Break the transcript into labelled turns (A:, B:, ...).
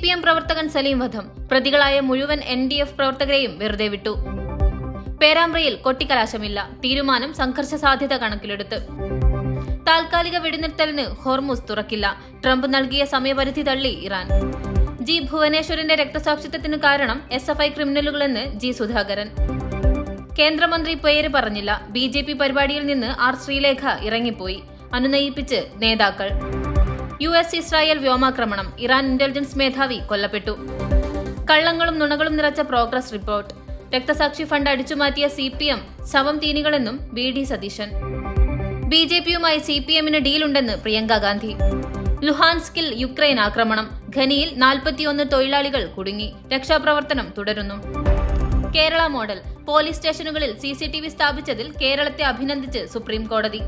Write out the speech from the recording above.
A: CPM പ്രവർത്തകൻ സലീം വധം. പ്രതികളായ മുഴുവൻ NDF പ്രവർത്തകരെയും വെറുതെ വിട്ടു. പേരാമ്പ്രയിൽ കൊട്ടിക്കലാശമില്ല. തീരുമാനം സംഘർഷ സാധ്യത കണക്കിലെടുത്ത്. താൽക്കാലിക വെടിനിർത്തലിന് ഹോർമുസ് തുറക്കില്ല. ട്രംപ് നൽകിയ സമയപരിധി തള്ളി ഇറാൻ. ജി ഭുവനേശ്വറിന്റെ രക്തസാക്ഷിത്വത്തിനു കാരണം SFI ക്രിമിനലുകളെന്ന് G സുധാകരൻ. കേന്ദ്രമന്ത്രി പേര് പറഞ്ഞില്ല. BJP പരിപാടിയിൽ നിന്ന് R ശ്രീലേഖ ഇറങ്ങിപ്പോയി. അനുനയിപ്പിച്ച് നേതാക്കൾ. US ഇസ്രായേൽ വ്യോമാക്രമണം. ഇറാൻ ഇന്റലിജൻസ് മേധാവി കൊല്ലപ്പെട്ടു. കള്ളങ്ങളും നുണകളും നിറച്ച പ്രോഗ്രസ് റിപ്പോർട്ട്. രക്തസാക്ഷി ഫണ്ട് അടിച്ചുമാറ്റിയ CPM ശവം തീനികളെന്നും VD സതീശൻ. BJPയുമായി CPMന് ഡീലുണ്ടെന്ന് പ്രിയങ്ക ഗാന്ധി. ലുഹാൻസ്കിൽ യുക്രൈൻ ആക്രമണം. ഖനിയിൽ 41 തൊഴിലാളികൾ കുടുങ്ങി. രക്ഷാപ്രവർത്തനം തുടരുന്നു. കേരള മോഡൽ. പോലീസ് സ്റ്റേഷനുകളിൽ CCTV സ്ഥാപിച്ചതിൽ കേരളത്തെ അഭിനന്ദിച്ച് സുപ്രീം കോടതി.